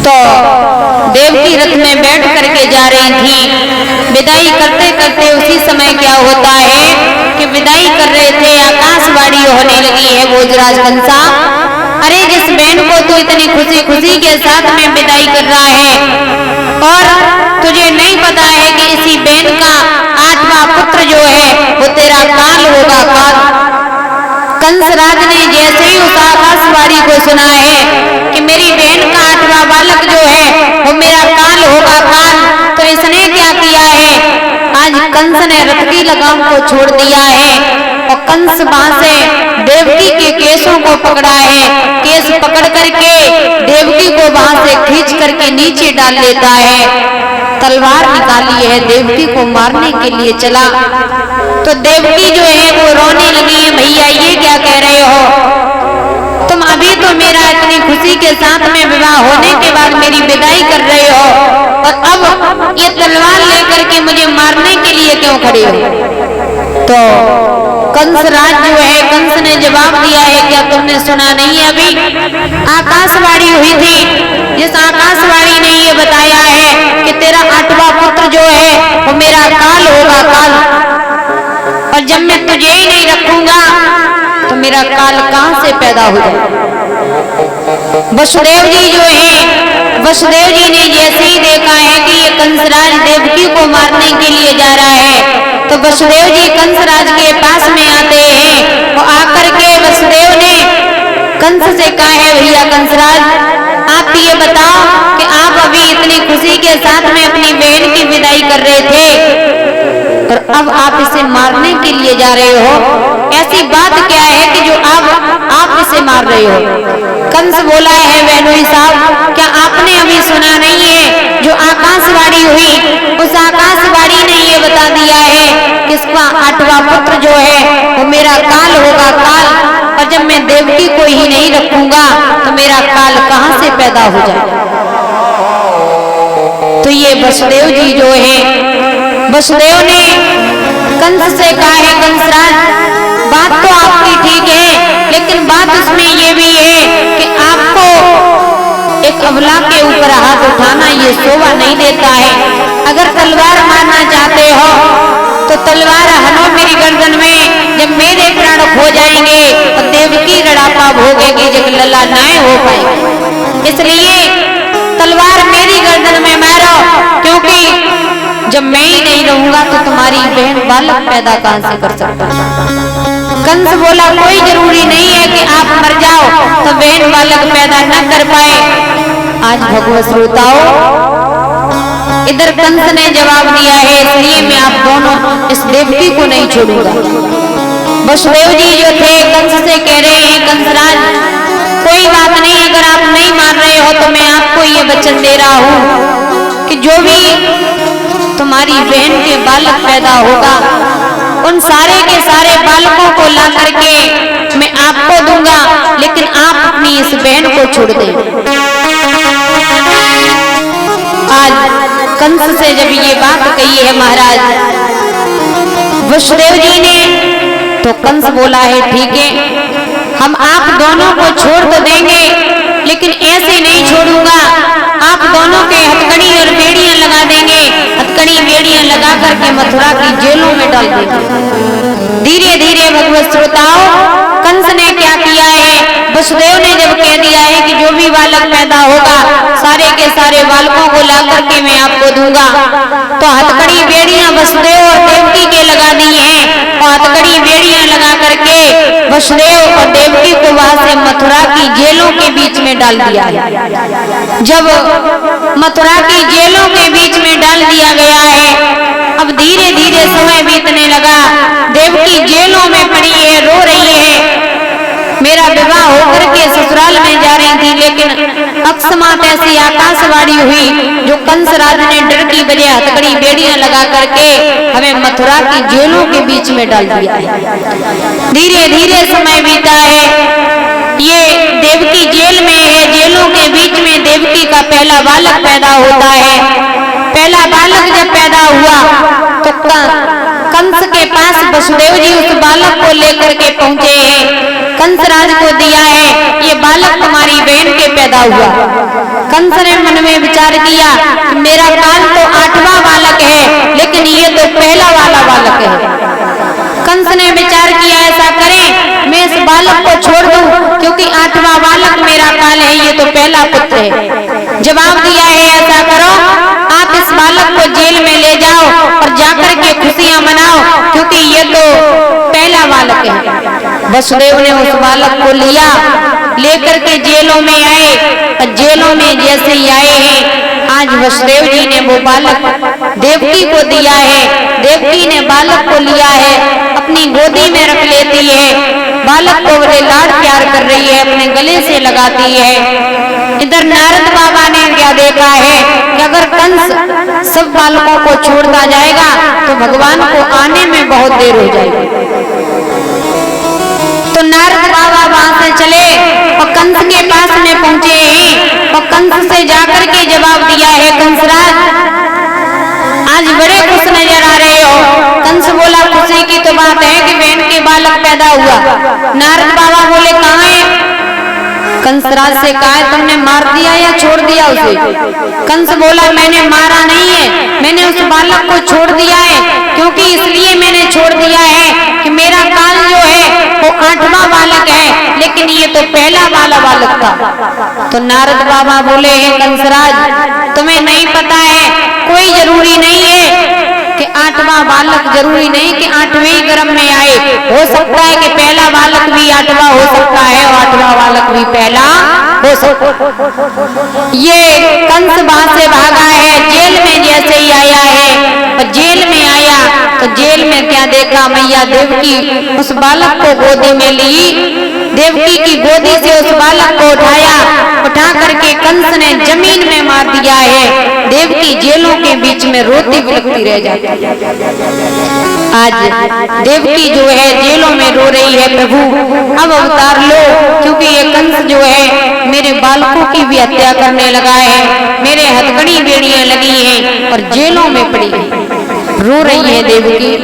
तो देवकी रथ में बैठ करके जा रही थी। विदाई करते करते उसी समय क्या होता है कि विदाई कर रहे थे, आकाशवाणी होने लगी है भोजराज कंसा, अरे जिस बहन को तू इतनी खुशी खुशी के साथ में विदाई कर रहा है और तुझे नहीं पता है कि इसी बहन का 8वां पुत्र जो है वो तेरा काल होगा, काल। कंसराज ने जैसे ही उस आकाशवाणी को सुना है कि मेरी बहन का 8वां बालक जो है वो मेरा काल होगा, काल, तो इसने क्या किया है, आज कंस ने रथ की लगाम को छोड़ दिया है और कंस वहां से देवकी के केसों को पकड़ा है, केस पकड़ करके देवकी को वहां से खींच करके नीचे डाल लेता है, तलवार निकाली है, देवकी को मारने के लिए चला। तो देवकी जो है वो रोने लगी है, भैया ये क्या कह रहे हो, तुम अभी तो मेरा इतनी खुशी के साथ में विवाह होने के बाद मेरी विदाई कर रहे हो और अब ये तलवार लेकर के मुझे मारने के लिए क्यों खड़े हो। तो कंसराज जो है, कंस ने जवाब दिया है, क्या तुमने सुना नहीं है, अभी आकाशवाणी हुई थी, जिस आकाशवाणी ने ये बताया है कि तेरा 8वां पुत्र जो है वो मेरा काल होगा, काल, और जब मैं तुझे ही नहीं रखूंगा तो मेरा काल कहां से पैदा हो जाए। वसुदेव जी जो है, वसुदेव जी ने जैसे ही देखा है कि ये कंसराज देवकी को मारने के लिए जा रहा है, तो वसुदेव जी कंसराज के पास में आते हैं और आकर के वसुदेव ने कंस से कहा है, भैया कंसराज आप ये बताओ कि आप अभी इतनी खुशी के साथ में अपनी बहन की विदाई कर रहे थे और अब आप इसे मारने के लिए जा रहे हो, ऐसी बात क्या है कि जो आप इसे मार रहे हो। कंस बोला है, बहनोई साहब क्या आपने अभी सुना नहीं है, जो आकाशवाणी हुई उस आकाशवाणी ने ये बता दिया है कि इसका 8वां पुत्र जो है वो मेरा काल होगा, काल, और जब मैं देवकी को ही नहीं रखूंगा तो मेरा काल कहां से पैदा हो जाए। तो ये वसुदेव जी जो है, वसुदेव ने कंस से कहा है, कंसराज बात तो आपकी ठीक है, लेकिन बात उसमें ये भी है कि आपको एक अबला के ऊपर हाथ उठाना ये शोभा नहीं देता है। अगर तलवार मारना चाहते हो तो तलवार हनो मेरी गर्दन में, जब मेरे प्राण खो जाएंगे तो देवकी रड़ापा भोगेगी, जब लला नाय हो पाए, इसलिए तलवार मेरी गर्दन में मारो, क्योंकि जब मैं ही नहीं रहूंगा तो तुम्हारी बहन बालक पैदा कहां से कर सकता। कंस बोला कोई जरूरी नहीं है कि आप मर जाओ तो बहन बालक पैदा न कर पाए। आज भगवत श्रोताओं, इधर कंस ने जवाब दिया है, इसलिए मैं आप दोनों इस देवकी को नहीं छोड़ूंगा। वसुदेव जी जो थे कंस से कह रहे हैं, कंसराज कोई बात नहीं, अगर आप नहीं मान रहे हो तो मैं आपको ये वचन दे रहा हूं कि जो भी तुम्हारी बहन के बालक पैदा होगा उन सारे के सारे बालकों को ला करके मैं आपको दूंगा, लेकिन आप अपनी इस बहन को छोड़ दें। आज कंस से जब ये बात कही है महाराज वसुदेव जी ने, तो कंस बोला है ठीक है, हम आप दोनों को छोड़ तो देंगे, लेकिन ऐसे नहीं छोड़ूंगा, आप दोनों के हथकड़ी और बेड़ियां लगा देंगे, हथकड़ी बेड़ियां लगा करके मथुरा की जेलों में डाल देंगे। धीरे धीरे भगवत श्रोताओं, कंस ने क्या किया है, वसुदेव ने जब कह दिया है कि जो भी बालक पैदा होगा सारे के सारे बालकों को ला करके मैं आपको दूंगा, तो हथकड़ी बेड़ियां वसुदेव और देवकी के लगा दी हैं और हथकड़ी बेड़ियां लगा करके वसुदेव और देवकी को वहां से मथुरा की जेलों के बीच में डाल दिया है। जब मथुरा की जेलों के बीच में डाल दिया गया है, अब धीरे धीरे समय बीतने लगा, देवकी जेलों में पड़ी है, रो रही है, मेरा विवाह होकर के ससुराल में जा रही थी, लेकिन अकस्मात ऐसी आकाशवाणी हुई जो कंसराज ने डर की बजाय हथकड़ी बेड़ियां लगा करके हमें मथुरा की जेलों के बीच में डाल दिया है। धीरे धीरे समय बीता है, ये देवकी जेल में है, जेलों के बीच में देवकी का पहला बालक पैदा होता है। पहला बालक जब पैदा हुआ तो कंस के पास वसुदेव जी उस बालक को लेकर के पहुंचे हैं, कंसराज को दिया है, ये बालक तुम्हारी बहन के पैदा हुआ। कंस ने मन में विचार किया कि मेरा काल तो 8वां बालक है, लेकिन ये तो पहला वाला बालक है। कंस ने विचार किया ऐसा करें मैं इस बालक को छोड़ दूं, क्योंकि 8वां बालक मेरा काल है, ये तो पहला पुत्र है। जवाब दिया है ऐसा करो आप इस बालक को जेल में ले जाओ और जाकर के खुशियां मनाओ, क्योंकि ये तो पहला बालक है। वसुदेव ने उस बालक को लिया, लेकर के जेलों में आए और जेलों में जैसे ही आए हैं आज वसुदेव जी ने वो बालक देवकी को दिया है। देवकी ने बालक को लिया है, अपनी गोदी में रख लेती है, बालक को बड़े लाड प्यार कर रही है, अपने गले से लगाती है। इधर नारद बाबा ने क्या देखा है कि अगर कंस सब बालकों को छोड़ता जाएगा तो भगवान को आने में बहुत देर हो जाएगी। तो नारद बाबा वहां से चले और कंस के पास में पहुंचे हैं और कंस से जाकर के जवाब दिया है कंसराज आज बड़े खुश नजर आ रहे हो। कंस बोला खुशी की तो बात है कि बहन के बालक पैदा हुआ। नारद बाबा बोले कहाँ है? कंसराज से कहा है तुमने मार दिया या छोड़ दिया उसे? कंस बोला मैंने मारा नहीं है, मैंने उस बालक को छोड़ दिया है, क्योंकि इसलिए मैंने छोड़ दिया है कि मेरा काल जो है वो 8वां बालक है, लेकिन ये तो पहला वाला बालक था। तो नारद बाबा बोले हे कंसराज तुम्हें नहीं पता है, कोई जरूरी नहीं है कि 8वां बालक, जरूरी नहीं कि 8वें गर्भ में आए, हो सकता है कि पहला बालक भी 8वां हो सकता है और 8वां बालक भी पहला हो सकता। ये कंस वहां से भागा है, जेल में जैसे ही आया है और जेल में आया तो जेल में क्या देखा मैया देवकी उस बालक को गोदी में ली, देवकी की गोदी से उस बालक को उठाया, उठा करके कंस ने जमीन में मार दिया है। देवकी जेलों के बीच में रोती बिलखती रह जाती है। आज देवकी जो है जेलों में रो रही है प्रभु अब अवतार लो, क्योंकि ये कंस जो है मेरे बालकों की भी हत्या करने लगा है, मेरे हथकड़ी बेड़ियां लगी हैं और जेलों में पड़ी है। रो रही है देवकी।